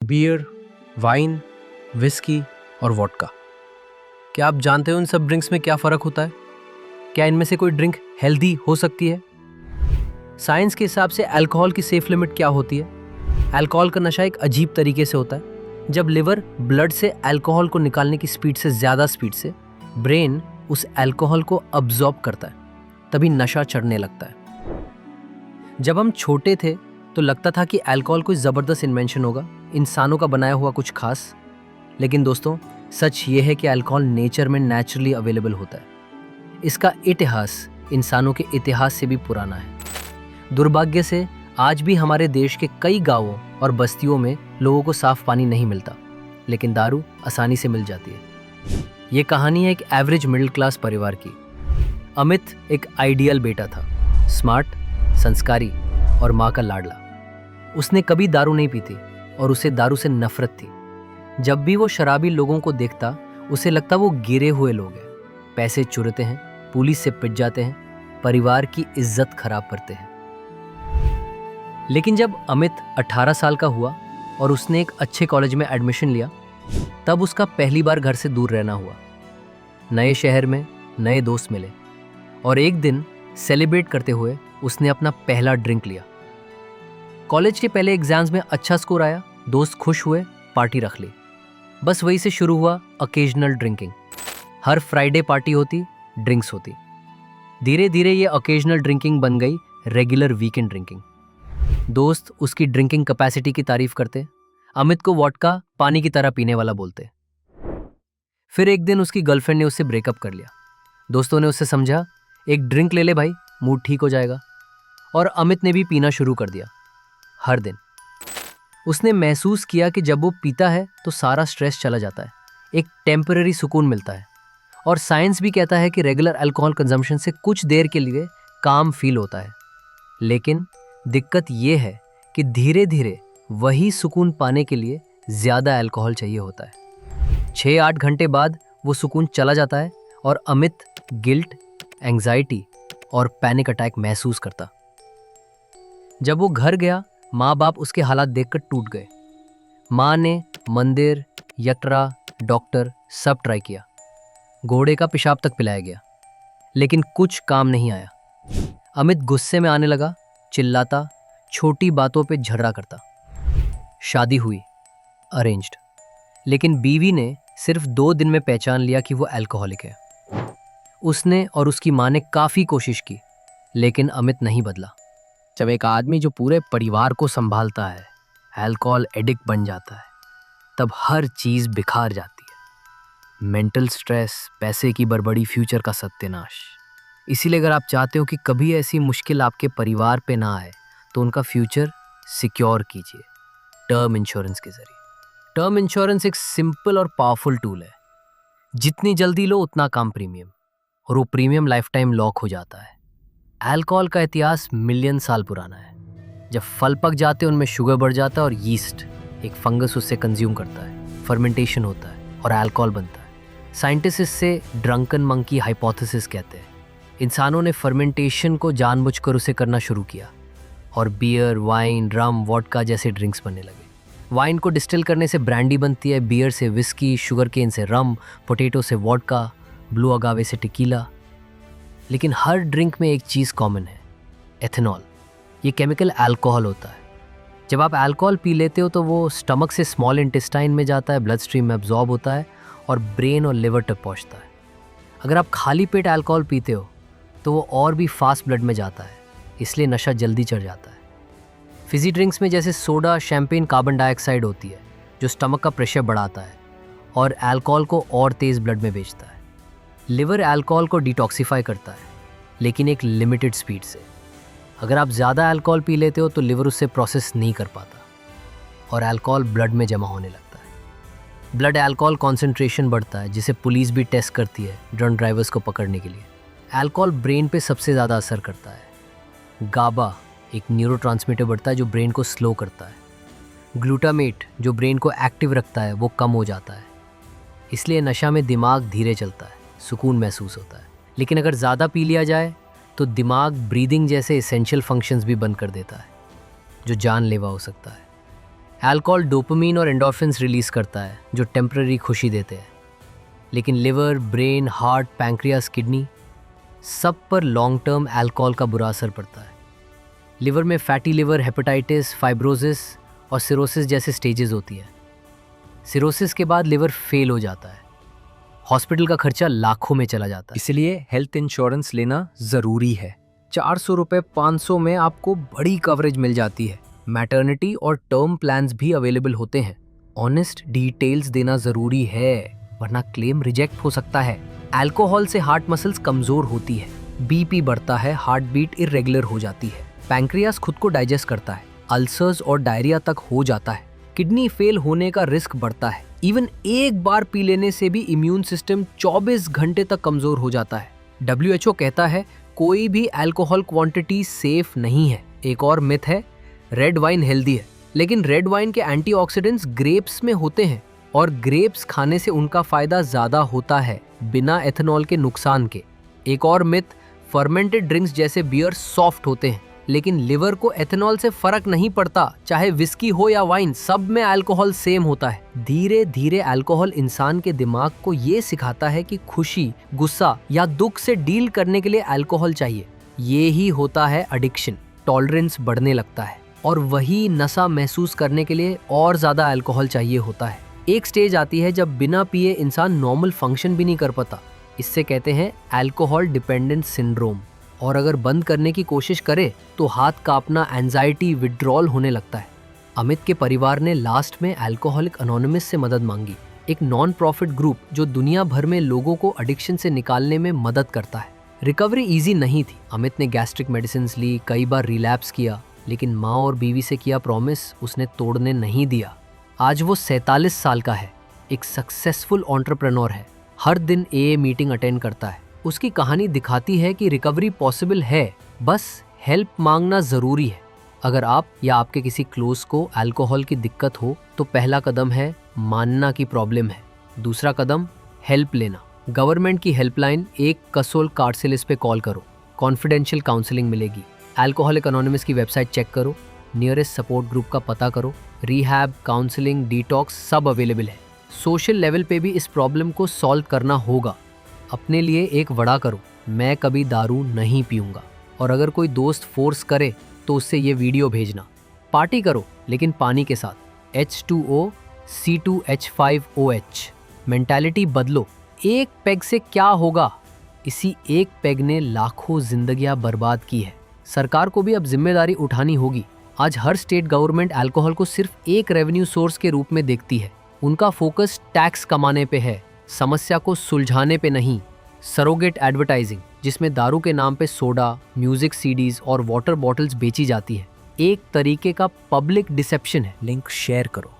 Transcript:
Beer, wine, whisky और vodka. क्या आप जानते हो इन सब ड्रिंक्स में क्या फ़र्क होता है? क्या इनमें से कोई ड्रिंक हेल्दी हो सकती है? साइंस के हिसाब से अल्कोहल की सेफ लिमिट क्या होती है? अल्कोहल का नशा एक अजीब तरीके से होता है। जब लिवर ब्लड से अल्कोहल को निकालने की स्पीड से ज़्यादा स्पीड से ब्रेन उस अल्कोहल को अब्जॉर्ब करता है, तभी नशा चढ़ने लगता है। जब हम छोटे थे तो लगता था कि अल्कोहल कोई ज़बरदस्त इन्वेंशन होगा, इंसानों का बनाया हुआ कुछ खास। लेकिन दोस्तों, सच ये है कि अल्कोहल नेचर में नेचुरली अवेलेबल होता है। इसका इतिहास इंसानों के इतिहास से भी पुराना है। दुर्भाग्य से आज भी हमारे देश के कई गांवों और बस्तियों में लोगों को साफ पानी नहीं मिलता, लेकिन दारू आसानी से मिल जाती है। ये कहानी है एक एवरेज मिडिल क्लास परिवार की। अमित एक आइडियल बेटा था, स्मार्ट, संस्कारी और माँ का लाडला। उसने कभी दारू नहीं पी थी और उसे दारू से नफरत थी। जब भी वो शराबी लोगों को देखता, उसे लगता वो गिरे हुए लोग हैं, पैसे चुराते हैं, पुलिस से पिट जाते हैं, परिवार की इज्जत खराब करते हैं। लेकिन जब अमित 18 साल का हुआ और उसने एक अच्छे कॉलेज में एडमिशन लिया, तब उसका पहली बार घर से दूर रहना हुआ। नए शहर में नए दोस्त मिले और एक दिन सेलिब्रेट करते हुए उसने अपना पहला ड्रिंक लिया। कॉलेज के पहले एग्जाम्स में अच्छा स्कोर आया, दोस्त खुश हुए, पार्टी रख ली। बस वहीं से शुरू हुआ ओकेजनल ड्रिंकिंग। हर फ्राइडे पार्टी होती, ड्रिंक्स होती। धीरे धीरे ये ओकेजनल ड्रिंकिंग बन गई रेगुलर वीकेंड ड्रिंकिंग। दोस्त उसकी ड्रिंकिंग कैपेसिटी की तारीफ करते, अमित को वोडका पानी की तरह पीने वाला बोलते। फिर एक दिन उसकी गर्लफ्रेंड ने उससे ब्रेकअप कर लिया। दोस्तों ने उससे समझा, एक ड्रिंक ले ले भाई, मूड ठीक हो जाएगा। और अमित ने भी पीना शुरू कर दिया, हर दिन। उसने महसूस किया कि जब वो पीता है तो सारा स्ट्रेस चला जाता है, एक टेम्पररी सुकून मिलता है। और साइंस भी कहता है कि रेगुलर अल्कोहल कंजम्पशन से कुछ देर के लिए काम फील होता है। लेकिन दिक्कत ये है कि धीरे धीरे वही सुकून पाने के लिए ज़्यादा अल्कोहल चाहिए होता है। 6-8 घंटे बाद वो सुकून चला जाता है और अमित गिल्ट, एंग्जाइटी और पैनिक अटैक महसूस करता। जब वो घर गया, माँ बाप उसके हालात देखकर टूट गए। माँ ने मंदिर, यक्रा, डॉक्टर सब ट्राई किया। घोड़े का पेशाब तक पिलाया गया, लेकिन कुछ काम नहीं आया। अमित गुस्से में आने लगा, चिल्लाता, छोटी बातों पे झगड़ा करता। शादी हुई, अरेंज्ड, लेकिन बीवी ने सिर्फ 2 दिन में पहचान लिया कि वो अल्कोहलिक है। उसने और उसकी माँ ने काफ़ी कोशिश की, लेकिन अमित नहीं बदला। जब एक आदमी जो पूरे परिवार को संभालता है अल्कोहल एडिक्ट बन जाता है, तब हर चीज़ बिखार जाती है। मेंटल स्ट्रेस, पैसे की बड़बड़ी, फ्यूचर का सत्यानाश। इसीलिए अगर आप चाहते हो कि कभी ऐसी मुश्किल आपके परिवार पे ना आए, तो उनका फ्यूचर सिक्योर कीजिए टर्म इंश्योरेंस के जरिए। टर्म इंश्योरेंस एक सिंपल और पावरफुल टूल है। जितनी जल्दी लो उतना कम प्रीमियम, और वो प्रीमियम लाइफ टाइम लॉक हो जाता है। अल्कोहल का इतिहास मिलियन साल पुराना है। जब फल पक जाते हैं उनमें शुगर बढ़ जाता है और यीस्ट, एक फंगस, उससे कंज्यूम करता है। फर्मेंटेशन होता है और अल्कोहल बनता है। साइंटिस्ट इससे ड्रंकन मंकी हाइपोथेसिस कहते हैं। इंसानों ने फर्मेंटेशन को जानबूझकर उसे करना शुरू किया और बियर, वाइन, रम, वोडका जैसे ड्रिंक्स बनने लगे। वाइन को डिस्टिल करने से ब्रांडी बनती है, बियर से विस्की, शुगर केन से रम, पोटैटो से वोडका, ब्लू अगावे से टेकीला। लेकिन हर ड्रिंक में एक चीज़ कॉमन है, एथेनॉल। ये केमिकल अल्कोहल होता है। जब आप अल्कोहल पी लेते हो तो वो स्टमक से स्मॉल इंटेस्टाइन में जाता है, ब्लड स्ट्रीम में अब्जॉर्ब होता है और ब्रेन और लिवर तक पहुंचता है। अगर आप खाली पेट अल्कोहल पीते हो तो वो और भी फास्ट ब्लड में जाता है, इसलिए नशा जल्दी चढ़ जाता है। फिजी ड्रिंक्स में जैसे सोडा, शैम्पेन, कार्बन डाइऑक्साइड होती है, जो स्टमक का प्रेशर बढ़ाता है और अल्कोहल को और तेज़ ब्लड में भेजता है। लिवर अल्कोहल को डिटॉक्सिफाई करता है, लेकिन एक लिमिटेड स्पीड से। अगर आप ज़्यादा अल्कोहल पी लेते हो तो लिवर उससे प्रोसेस नहीं कर पाता और अल्कोहल ब्लड में जमा होने लगता है। ब्लड अल्कोहल कॉन्सेंट्रेशन बढ़ता है, जिसे पुलिस भी टेस्ट करती है ड्रंक ड्राइवर्स को पकड़ने के लिए। अल्कोहल ब्रेन पे सबसे ज़्यादा असर करता है। गाबा, एक न्यूरोट्रांसमीटर, बढ़ता है जो ब्रेन को स्लो करता है। ग्लूटामेट, जो ब्रेन को एक्टिव रखता है, वो कम हो जाता है। इसलिए नशा में दिमाग धीरे चलता है, सुकून महसूस होता है। लेकिन अगर ज़्यादा पी लिया जाए तो दिमाग ब्रीदिंग जैसे एसेंशियल फंक्शंस भी बंद कर देता है, जो जानलेवा हो सकता है। अल्कोहल डोपामिन और एंडोर्फिन्स रिलीज करता है जो टेम्पररी खुशी देते हैं, लेकिन liver, brain, heart, pancreas, kidney सब पर लॉन्ग टर्म अल्कोहल का बुरा असर पड़ता है। लिवर में फैटी लिवर, हेपेटाइटिस, फाइब्रोसिस और सिरोसिस जैसे स्टेजेस होती है। सिरोसिस के बाद लिवर फेल हो जाता है, हॉस्पिटल का खर्चा लाखों में चला जाता है। इसलिए हेल्थ इंश्योरेंस लेना ज़रूरी है। 400 रुपये 500 में आपको बड़ी कवरेज मिल जाती है। मैटर्निटी और टर्म प्लान्स भी अवेलेबल होते हैं। ऑनेस्ट डिटेल्स देना ज़रूरी है, वरना क्लेम रिजेक्ट हो सकता है। अल्कोहल से हार्ट मसल्स कमज़ोर होती है, बीपी बढ़ता है, हार्ट बीट इरेगुलर हो जाती है, पैंक्रियास खुद को डाइजेस्ट करता है, अल्सर्स और डायरिया तक हो जाता है, किडनी फेल होने का रिस्क बढ़ता है। इवन एक बार पी लेने से भी इम्यून सिस्टम 24 घंटे तक कमज़ोर हो जाता है। WHO कहता है कोई भी अल्कोहल क्वांटिटी सेफ नहीं है। एक और मिथ है रेड वाइन हेल्दी है, लेकिन रेड वाइन के एंटीऑक्सीडेंट्स ग्रेप्स में होते हैं और ग्रेप्स खाने से उनका फायदा ज्यादा होता है, बिना एथेनॉल के नुकसान के। एक और मिथ, फर्मेंटेड ड्रिंक्स जैसे बियर सॉफ्ट होते हैं, लेकिन लिवर को एथेनॉल से फर्क नहीं पड़ता, चाहे विस्की हो या वाइन, सब में अल्कोहल सेम होता है। धीरे धीरे अल्कोहल इंसान के दिमाग को ये सिखाता है कि खुशी, गुस्सा या दुख से डील करने के लिए अल्कोहल चाहिए। ये ही होता है एडिक्शन। टॉलरेंस बढ़ने लगता है और वही नशा महसूस करने के लिए और ज्यादा अल्कोहल चाहिए होता है। एक स्टेज आती है जब बिना पिए इंसान नॉर्मल फंक्शन भी नहीं कर पाता। इससे कहते हैं अल्कोहल डिपेंडेंट सिंड्रोम। और अगर बंद करने की कोशिश करे तो हाथ कांपना, एंजाइटी, विड्रॉल होने लगता है। अमित के परिवार ने लास्ट में अल्कोहलिक अनोनिमस से मदद मांगी, एक नॉन प्रॉफिट ग्रुप जो दुनिया भर में लोगों को एडिक्शन से निकालने में मदद करता है। रिकवरी इजी नहीं थी। अमित ने गैस्ट्रिक मेडिसिन ली, कई बार रिलैप्स किया, लेकिन माँ और बीवी से किया प्रॉमिस उसने तोड़ने नहीं दिया। आज वो 47 साल का है, एक सक्सेसफुल एंटरप्रेन्योर है, हर दिन AA मीटिंग अटेंड करता है। उसकी कहानी दिखाती है कि रिकवरी पॉसिबल है, बस हेल्प मांगना ज़रूरी है। अगर आप या आपके किसी क्लोज को अल्कोहल की दिक्कत हो तो पहला कदम है मानना की प्रॉब्लम है, दूसरा कदम हेल्प लेना। गवर्नमेंट की हेल्पलाइन 1 कसोल कार्सिलिस पे कॉल करो, कॉन्फिडेंशियल काउंसलिंग मिलेगी। अल्कोहलिक अनोनिमस की वेबसाइट चेक करो, नियरेस्ट सपोर्ट ग्रुप का पता करो, रिहैब, काउंसलिंग, डिटॉक्स सब अवेलेबल है। सोशल लेवल पे भी इस प्रॉब्लम को सॉल्व करना होगा। अपने लिए एक वड़ा करो, मैं कभी दारू नहीं पीऊंगा। और अगर कोई दोस्त फोर्स करे तो उससे ये वीडियो भेजना। पार्टी करो लेकिन पानी के साथ, H2O C2H5OH। मेंटालिटी बदलो, एक पेग से क्या होगा, इसी एक पेग ने लाखों जिंदगियां बर्बाद की है। सरकार को भी अब जिम्मेदारी उठानी होगी। आज हर स्टेट गवर्नमेंट अल्कोहल को सिर्फ एक रेवेन्यू सोर्स के रूप में देखती है। उनका फोकस टैक्स कमाने पे है, समस्या को सुलझाने पे नहीं। सरोगेट एडवर्टाइजिंग, जिसमें दारू के नाम पे सोडा, म्यूजिक CDs और वाटर बॉटल्स बेची जाती है, एक तरीके का पब्लिक डिसेप्शन है। लिंक शेयर करो।